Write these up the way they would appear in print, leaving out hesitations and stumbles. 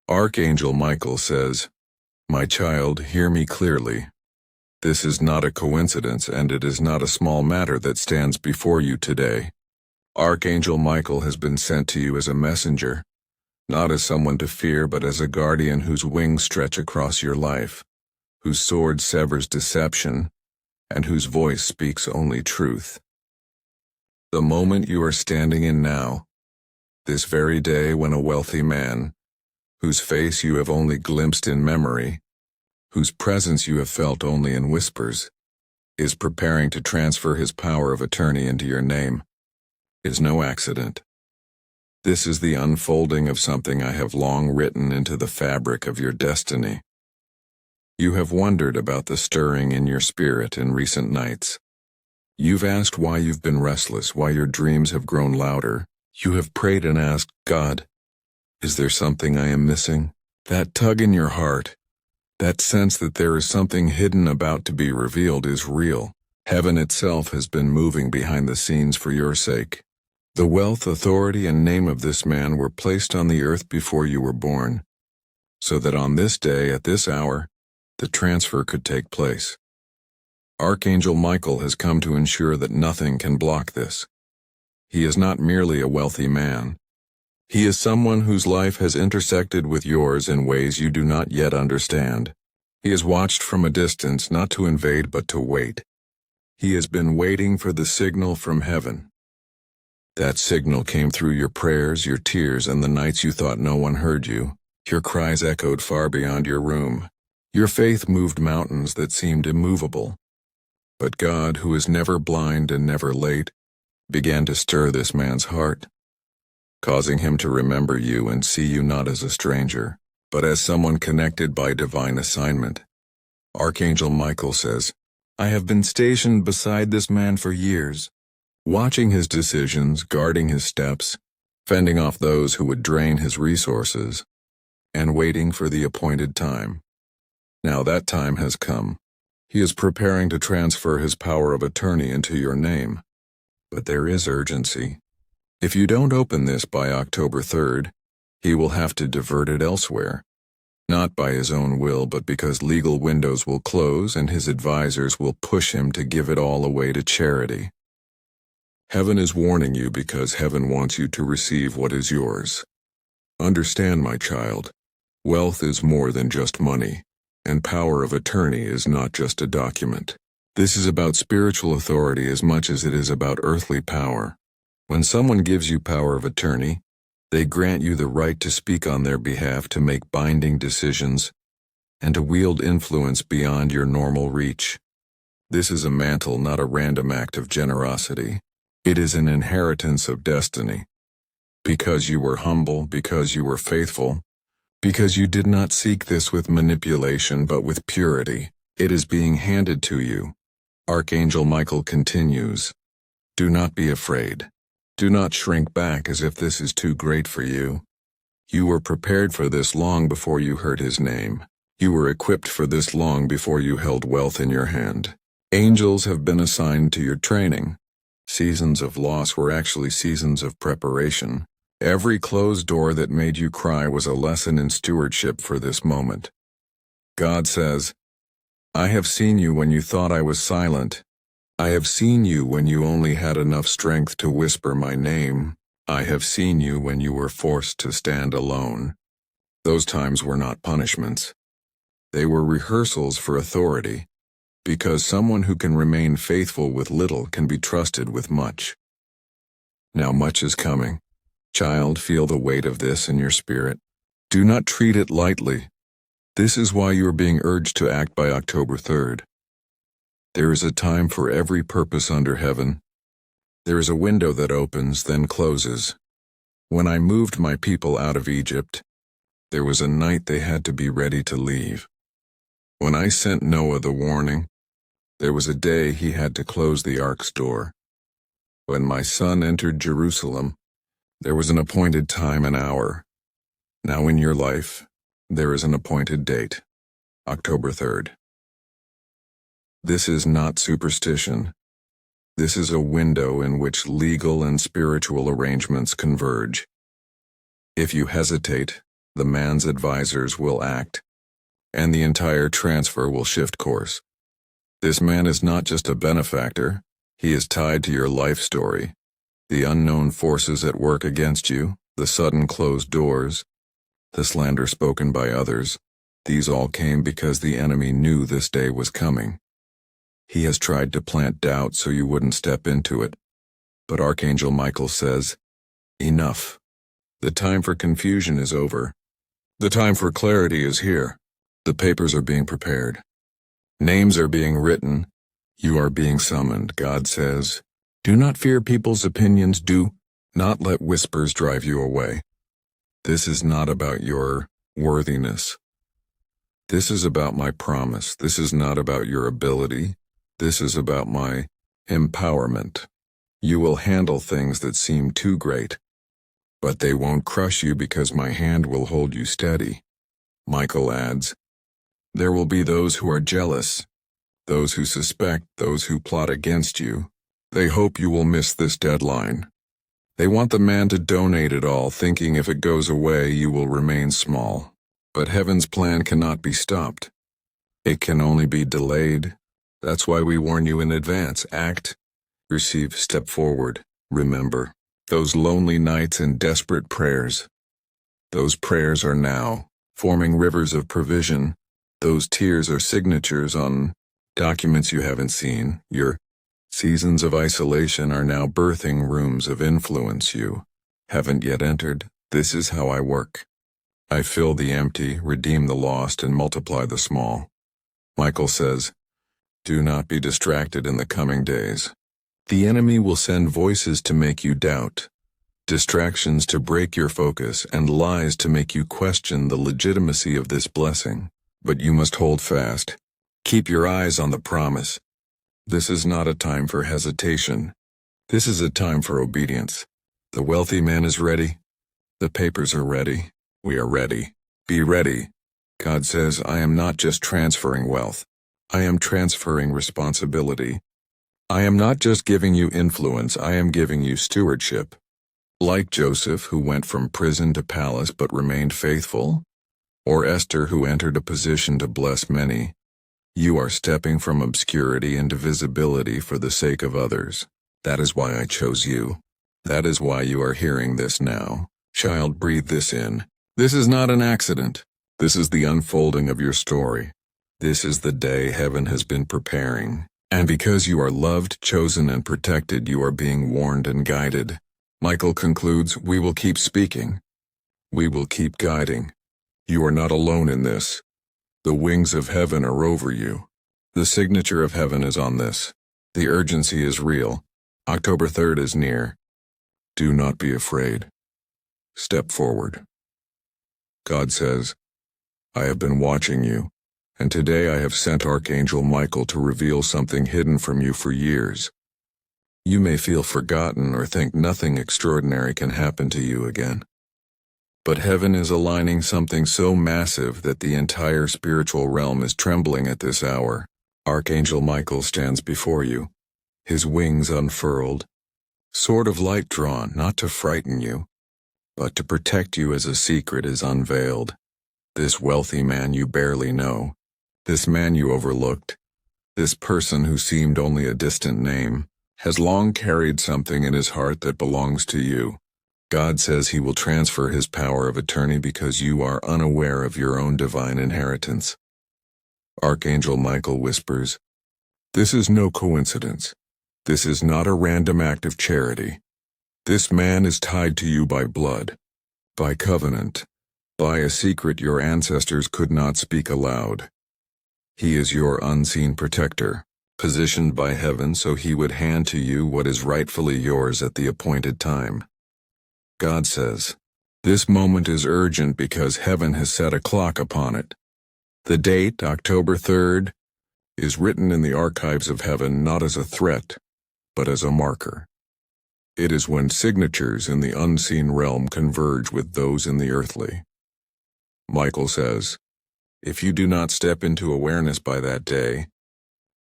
Archangel Michael says, "My child, hear me clearly. This is not a coincidence, and it is not a small matter that stands before you today. Archangel Michael has been sent to you as a messenger, not as someone to fear, but as a guardian whose wings stretch across your life, whose sword severs deception, and whose voice speaks only truth. The moment you are standing in now, this very day when a wealthy man, whose face you have only glimpsed in memory, whose presence you have felt only in whispers, is preparing to transfer his power of attorney into your name, is no accident. This is the unfolding of something I have long written into the fabric of your destiny. You have wondered about the stirring in your spirit in recent nights. You've asked why you've been restless, why your dreams have grown louder. You have prayed and asked, God, is there something I am missing? That tug in your heart, that sense that there is something hidden about to be revealed is real. Heaven itself has been moving behind the scenes for your sake. The wealth, authority, and name of this man were placed on the earth before you were born, so that on this day, at this hour, the transfer could take place. Archangel Michael has come to ensure that nothing can block this. He is not merely a wealthy man. He is someone whose life has intersected with yours in ways you do not yet understand. He has watched from a distance, not to invade but to wait. He has been waiting for the signal from heaven. That signal came through your prayers, your tears, and the nights you thought no one heard you. Your cries echoed far beyond your room. Your faith moved mountains that seemed immovable. But God, who is never blind and never late, began to stir this man's heart, causing him to remember you and see you not as a stranger, but as someone connected by divine assignment. Archangel Michael says, I have been stationed beside this man for years, watching his decisions, guarding his steps, fending off those who would drain his resources, and waiting for the appointed time. Now that time has come. He is preparing to transfer his power of attorney into your name. But there is urgency. If you don't open this by October 3rd, he will have to divert it elsewhere. Not by his own will, but because legal windows will close and his advisors will push him to give it all away to charity. Heaven is warning you because heaven wants you to receive what is yours. Understand, my child, wealth is more than just money, and power of attorney is not just a document. This is about spiritual authority as much as it is about earthly power. When someone gives you power of attorney, they grant you the right to speak on their behalf, to make binding decisions, and to wield influence beyond your normal reach. This is a mantle, not a random act of generosity. It is an inheritance of destiny. Because you were humble, because you were faithful, because you did not seek this with manipulation but with purity, it is being handed to you. Archangel Michael continues, do not be afraid. Do not shrink back as if this is too great for you. You were prepared for this long before you heard his name. You were equipped for this long before you held wealth in your hand. Angels have been assigned to your training. Seasons of loss were actually seasons of preparation. Every closed door that made you cry was a lesson in stewardship for this moment. God says, I have seen you when you thought I was silent. I have seen you when you only had enough strength to whisper my name. I have seen you when you were forced to stand alone. Those times were not punishments. They were rehearsals for authority, because someone who can remain faithful with little can be trusted with much. Now much is coming. Child, feel the weight of this in your spirit. Do not treat it lightly. This is why you are being urged to act by October 3rd. There is a time for every purpose under heaven. There is a window that opens, then closes. When I moved my people out of Egypt, there was a night they had to be ready to leave. When I sent Noah the warning, there was a day he had to close the ark's door. When my son entered Jerusalem, there was an appointed time and hour. Now in your life, there is an appointed date, October 3rd. This is not superstition. This is a window in which legal and spiritual arrangements converge. If you hesitate, the man's advisors will act, and the entire transfer will shift course. This man is not just a benefactor, he is tied to your life story. The unknown forces at work against you, the sudden closed doors, the slander spoken by others, these all came because the enemy knew this day was coming. He has tried to plant doubt so you wouldn't step into it. But Archangel Michael says, enough. The time for confusion is over. The time for clarity is here. The papers are being prepared. Names are being written. You are being summoned, God says. Do not fear people's opinions. Do not let whispers drive you away. This is not about your worthiness. This is about my promise. This is not about your ability. This is about my empowerment. You will handle things that seem too great, but they won't crush you because my hand will hold you steady. Michael adds, there will be those who are jealous, those who suspect, those who plot against you. They hope you will miss this deadline. They want the man to donate it all, thinking if it goes away, you will remain small. But heaven's plan cannot be stopped. It can only be delayed. That's why we warn you in advance. Act, receive, step forward. Remember, those lonely nights and desperate prayers. Those prayers are now forming rivers of provision. Those tears are signatures on documents you haven't seen. Your seasons of isolation are now birthing rooms of influence you haven't yet entered. This is how I work. I fill the empty, redeem the lost, and multiply the small. Michael says, do not be distracted in the coming days. The enemy will send voices to make you doubt, distractions to break your focus, and lies to make you question the legitimacy of this blessing. But you must hold fast. Keep your eyes on the promise. This is not a time for hesitation. This is a time for obedience. The wealthy man is ready. The papers are ready. We are ready. Be ready. God says, I am not just transferring wealth. I am transferring responsibility. I am not just giving you influence, I am giving you stewardship. Like Joseph, who went from prison to palace but remained faithful, or Esther, who entered a position to bless many, you are stepping from obscurity into visibility for the sake of others. That is why I chose you. That is why you are hearing this now. Child, breathe this in. This is not an accident. This is the unfolding of your story. This is the day heaven has been preparing. And because you are loved, chosen, and protected, you are being warned and guided. Michael concludes, we will keep speaking. We will keep guiding. You are not alone in this. The wings of heaven are over you. The signature of heaven is on this. The urgency is real. October 3rd is near. Do not be afraid. Step forward. God says, I have been watching you, and today I have sent Archangel Michael to reveal something hidden from you for years. You may feel forgotten or think nothing extraordinary can happen to you again. But heaven is aligning something so massive that the entire spiritual realm is trembling at this hour. Archangel Michael stands before you, his wings unfurled, sword of light drawn, not to frighten you, but to protect you as a secret is unveiled. This wealthy man you barely know, this man you overlooked, this person who seemed only a distant name, has long carried something in his heart that belongs to you. God says he will transfer his power of attorney because you are unaware of your own divine inheritance. Archangel Michael whispers, this is no coincidence. This is not a random act of charity. This man is tied to you by blood, by covenant, by a secret your ancestors could not speak aloud. He is your unseen protector, positioned by heaven so he would hand to you what is rightfully yours at the appointed time. God says, this moment is urgent because heaven has set a clock upon it. The date, October 3rd, is written in the archives of heaven not as a threat, but as a marker. It is when signatures in the unseen realm converge with those in the earthly. Michael says, if you do not step into awareness by that day,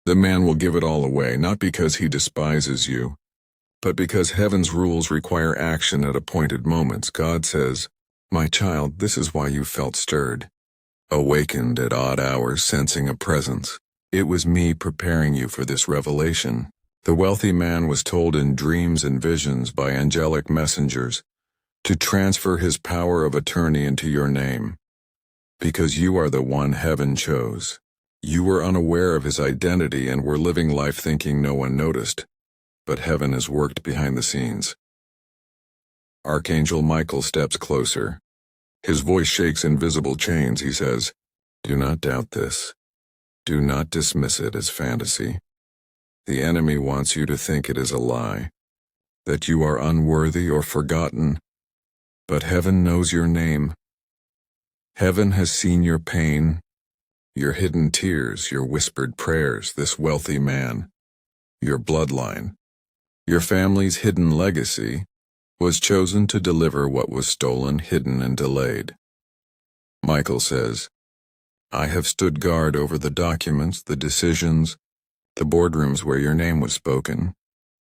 the man will give it all away, not because he despises you, but because heaven's rules require action at appointed moments. God says, My child, this is why you felt stirred, awakened at odd hours, sensing a presence. It was me preparing you for this revelation. The wealthy man was told in dreams and visions by angelic messengers to transfer his power of attorney into your name, because you are the one heaven chose. You were unaware of his identity and were living life thinking no one noticed, but heaven has worked behind the scenes. Archangel Michael steps closer. His voice shakes invisible chains. He says, "Do not doubt this. Do not dismiss it as fantasy. The enemy wants you to think it is a lie, that you are unworthy or forgotten, but heaven knows your name. Heaven has seen your pain, your hidden tears, your whispered prayers, this wealthy man, your bloodline, your family's hidden legacy, was chosen to deliver what was stolen, hidden, and delayed." Michael says, "I have stood guard over the documents, the decisions, the boardrooms where your name was spoken.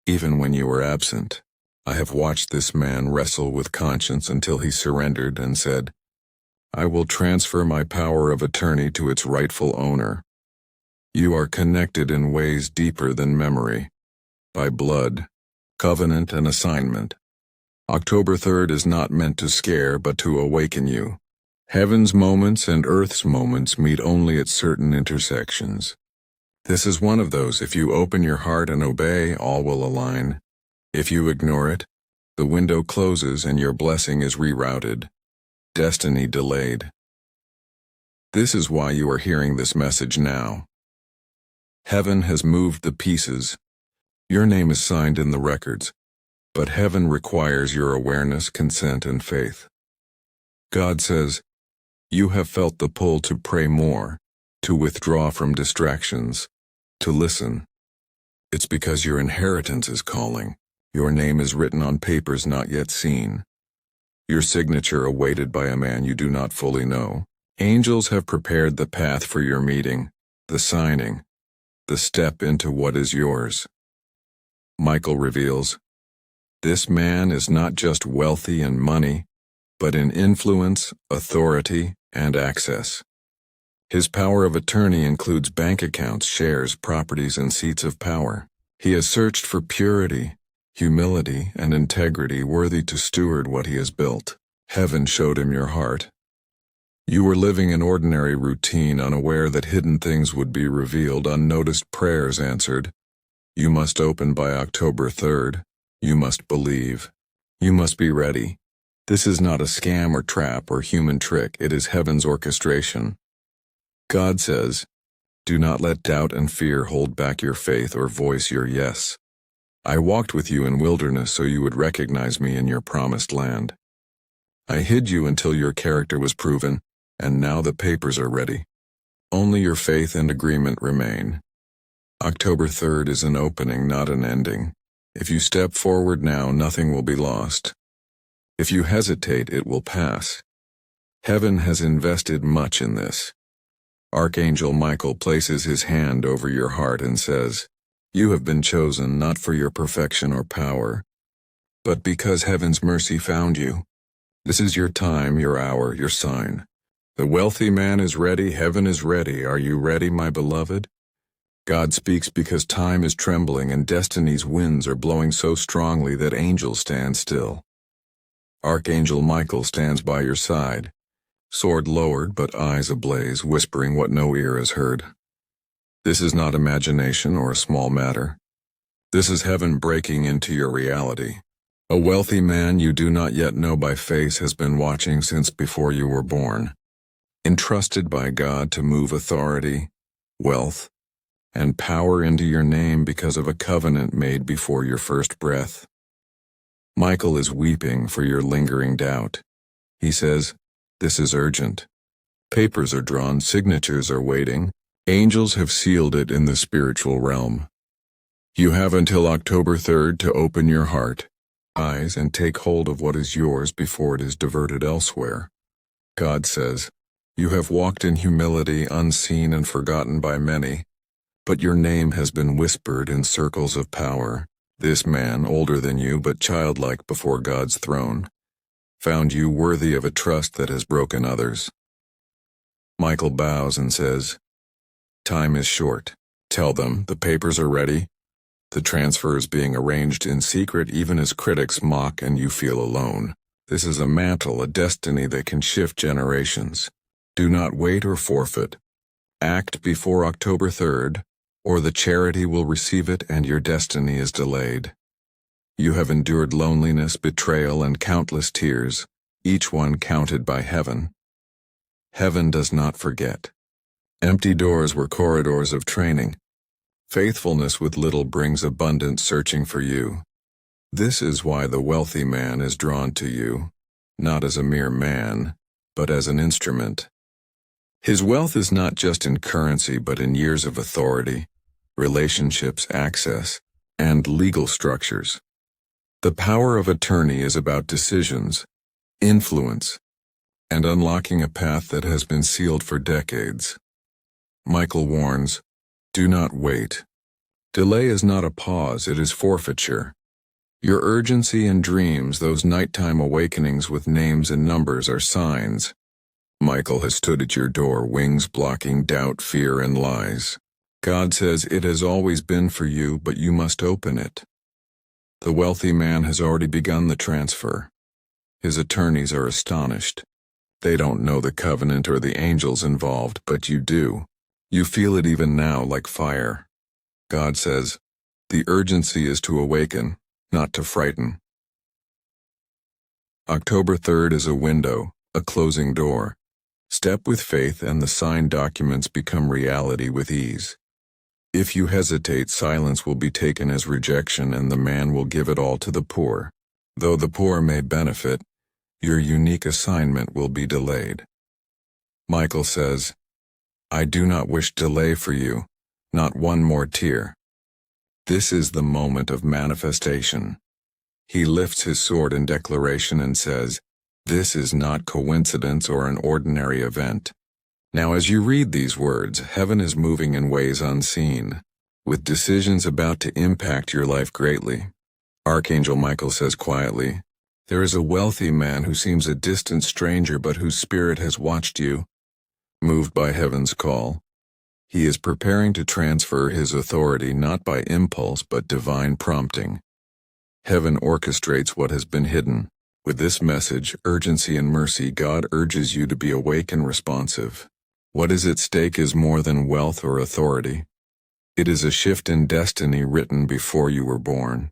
Even when you were absent, I have watched this man wrestle with conscience until he surrendered and said, 'I will transfer my power of attorney to its rightful owner.' You are connected in ways deeper than memory, by blood, covenant, and assignment. October 3rd is not meant to scare but to awaken you. Heaven's moments and earth's moments meet only at certain intersections. This is one of those. If you open your heart and obey, all will align. If you ignore it, the window closes and your blessing is rerouted, destiny delayed. This is why you are hearing this message now. Heaven has moved the pieces. Your name is signed in the records, but heaven requires your awareness, consent, and faith. God says, you have felt the pull to pray more, to withdraw from distractions, to listen. It's because your inheritance is calling. Your name is written on papers not yet seen. Your signature awaited by a man you do not fully know. Angels have prepared the path for your meeting, the signing, the step into what is yours. Michael reveals, this man is not just wealthy in money, but in influence, authority, and access. His power of attorney includes bank accounts, shares, properties, and seats of power. He has searched for purity, humility, and integrity worthy to steward what he has built. Heaven showed him your heart. You were living an ordinary routine, unaware that hidden things would be revealed, unnoticed prayers answered. You must open by October 3rd. You must believe. You must be ready. This is not a scam or trap or human trick. It is heaven's orchestration. God says, do not let doubt and fear hold back your faith or voice your yes. I walked with you in wilderness so you would recognize me in your promised land. I hid you until your character was proven, and now the papers are ready. Only your faith and agreement remain. October 3rd is an opening, not an ending. If you step forward now, nothing will be lost. If you hesitate, it will pass. Heaven has invested much in this. Archangel Michael places his hand over your heart and says, you have been chosen not for your perfection or power, but because heaven's mercy found you. This is your time, your hour, your sign. The wealthy man is ready, heaven is ready. Are you ready, my beloved? God speaks because time is trembling and destiny's winds are blowing so strongly that angels stand still. Archangel Michael stands by your side, sword lowered but eyes ablaze, whispering what no ear has heard. This is not imagination or a small matter. This is heaven breaking into your reality. A wealthy man you do not yet know by face has been watching since before you were born, entrusted by God to move authority, wealth, and power into your name because of a covenant made before your first breath. Michael is weeping for your lingering doubt. He says, this is urgent. Papers are drawn, signatures are waiting. Angels have sealed it in the spiritual realm. You have until October 3rd to open your heart, eyes, and take hold of what is yours before it is diverted elsewhere. God says, you have walked in humility, unseen and forgotten by many, but your name has been whispered in circles of power. This man, older than you but childlike before God's throne, found you worthy of a trust that has broken others. Michael bows and says, "Time is short. Tell them the papers are ready. The transfer is being arranged in secret even as critics mock and you feel alone. This is a mantle, a destiny that can shift generations. Do not wait or forfeit. Act before October 3rd, or the charity will receive it and your destiny is delayed. You have endured loneliness, betrayal, and countless tears, each one counted by heaven. Heaven does not forget. Empty doors were corridors of training. Faithfulness with little brings abundance searching for you. This is why the wealthy man is drawn to you, not as a mere man, but as an instrument. His wealth is not just in currency but in years of authority, relationships, access, and legal structures. The power of attorney is about decisions, influence, and unlocking a path that has been sealed for decades. Michael warns, do not wait. Delay is not a pause, it is forfeiture. Your urgency and dreams, those nighttime awakenings with names and numbers, are signs. Michael has stood at your door, wings blocking doubt, fear, and lies. God says it has always been for you, but you must open it. The wealthy man has already begun the transfer. His attorneys are astonished. They don't know the covenant or the angels involved, but you do. You feel it even now like fire. God says, the urgency is to awaken, not to frighten. October 3rd is a window, a closing door. Step with faith and the signed documents become reality with ease. If you hesitate, silence will be taken as rejection and the man will give it all to the poor. Though the poor may benefit, your unique assignment will be delayed. Michael says, I do not wish delay for you, not one more tear. This is the moment of manifestation. He lifts his sword in declaration and says, this is not coincidence or an ordinary event. Now as you read these words, heaven is moving in ways unseen, with decisions about to impact your life greatly. Archangel Michael says quietly, there is a wealthy man who seems a distant stranger but whose spirit has watched you. Moved by heaven's call, he is preparing to transfer his authority not by impulse but divine prompting. Heaven orchestrates what has been hidden. With this message, urgency and mercy, God urges you to be awake and responsive. What is at stake is more than wealth or authority. It is a shift in destiny written before you were born.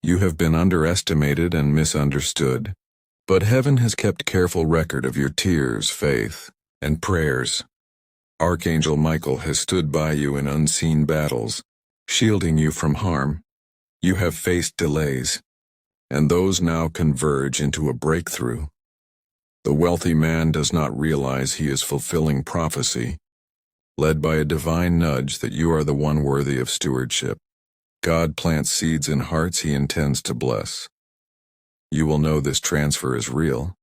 You have been underestimated and misunderstood, but heaven has kept careful record of your tears, faith, and prayers. Archangel Michael has stood by you in unseen battles, shielding you from harm. You have faced delays, and those now converge into a breakthrough. The wealthy man does not realize he is fulfilling prophecy, led by a divine nudge that you are the one worthy of stewardship. God plants seeds in hearts he intends to bless. You will know this transfer is real,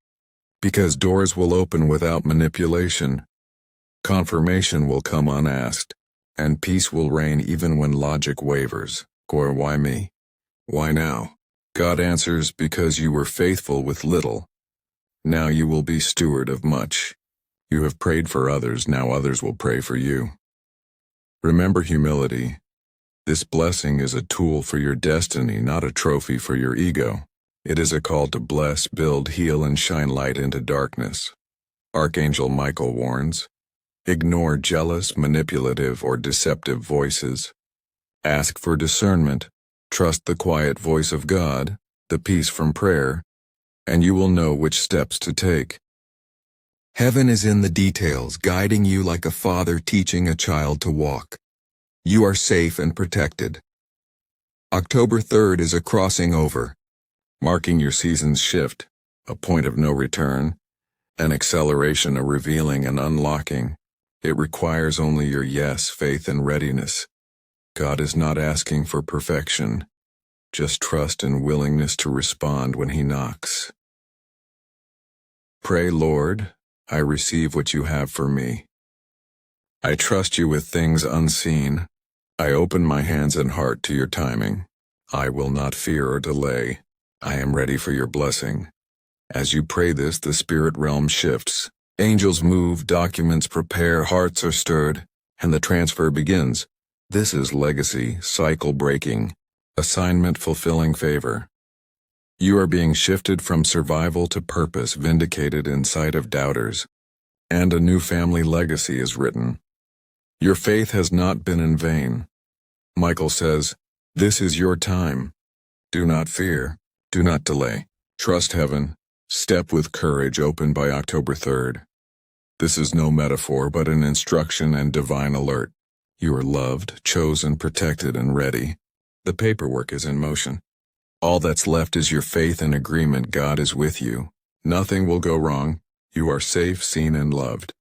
because doors will open without manipulation, confirmation will come unasked, and peace will reign even when logic wavers. Or why me? Why now? God answers, because you were faithful with little. Now you will be steward of much. You have prayed for others, now others will pray for you. Remember humility. This blessing is a tool for your destiny, not a trophy for your ego. It is a call to bless, build, heal, and shine light into darkness. Archangel Michael warns, ignore jealous, manipulative, or deceptive voices. Ask for discernment. Trust the quiet voice of God, the peace from prayer, and you will know which steps to take. Heaven is in the details, guiding you like a father teaching a child to walk. You are safe and protected. October 3rd is a crossing over, marking your season's shift, a point of no return, an acceleration, a revealing and unlocking. It requires only your yes, faith, and readiness. God is not asking for perfection, just trust and willingness to respond when he knocks. Pray, Lord, I receive what you have for me. I trust you with things unseen. I open my hands and heart to your timing. I will not fear or delay. I am ready for your blessing. As you pray this, the spirit realm shifts. Angels move, documents prepare, hearts are stirred, and the transfer begins. This is legacy, cycle breaking, assignment fulfilling favor. You are being shifted from survival to purpose, vindicated in sight of doubters. And a new family legacy is written. Your faith has not been in vain. Michael says, this is your time. Do not fear. Do not delay. Trust heaven. Step with courage, open by October 3rd. This is no metaphor, but an instruction and divine alert. You are loved, chosen, protected, and ready. The paperwork is in motion. All that's left is your faith and agreement. God is with you. Nothing will go wrong. You are safe, seen, and loved.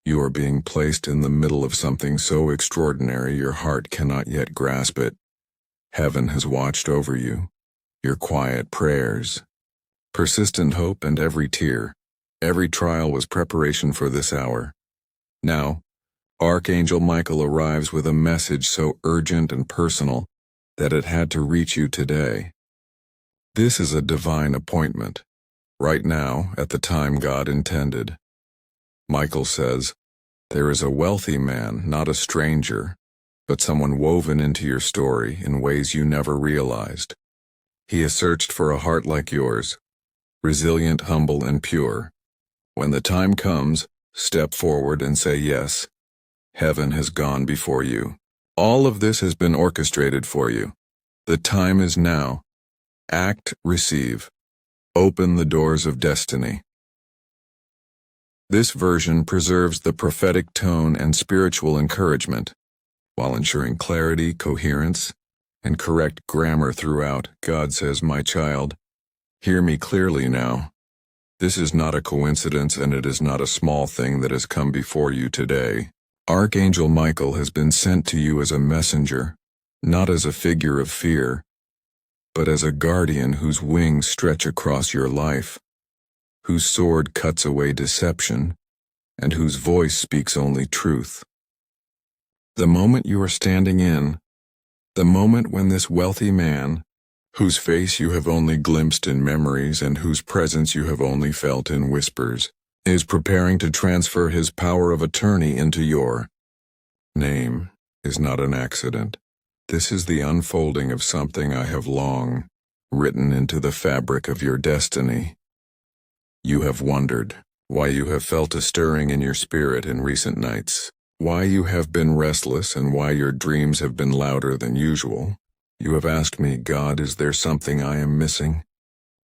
You are being placed in the middle of something so extraordinary your heart cannot yet grasp it. Heaven has watched over you. Your quiet prayers, persistent hope, and every tear, every trial was preparation for this hour. Now, Archangel Michael arrives with a message so urgent and personal that it had to reach you today. This is a divine appointment, right now, at the time God intended. Michael says, there is a wealthy man, not a stranger, but someone woven into your story in ways you never realized. He has searched for a heart like yours, resilient, humble, and pure. When the time comes, step forward and say yes. Heaven has gone before you. All of this has been orchestrated for you. The time is now. Act, receive. Open the doors of destiny. This version preserves the prophetic tone and spiritual encouragement, while ensuring clarity, coherence, and correct grammar throughout. God says, my child, hear me clearly now. This is not a coincidence, and it is not a small thing that has come before you today. Archangel Michael has been sent to you as a messenger, not as a figure of fear, but as a guardian whose wings stretch across your life, whose sword cuts away deception, and whose voice speaks only truth. The moment you are standing in, the moment when this wealthy man, whose face you have only glimpsed in memories and whose presence you have only felt in whispers, is preparing to transfer his power of attorney into your name, is not an accident. This is the unfolding of something I have long written into the fabric of your destiny. You have wondered why you have felt a stirring in your spirit in recent nights, why you have been restless, and why your dreams have been louder than usual. You have asked me, God, is there something I am missing?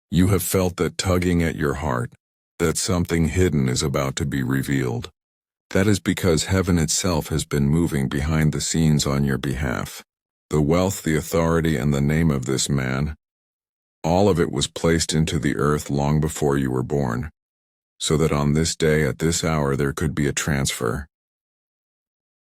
You have felt that tugging at your heart, that something hidden is about to be revealed. That is because heaven itself has been moving behind the scenes on your behalf. The wealth, the authority, and the name of this man, all of it was placed into the earth long before you were born, so that on this day at this hour there could be a transfer.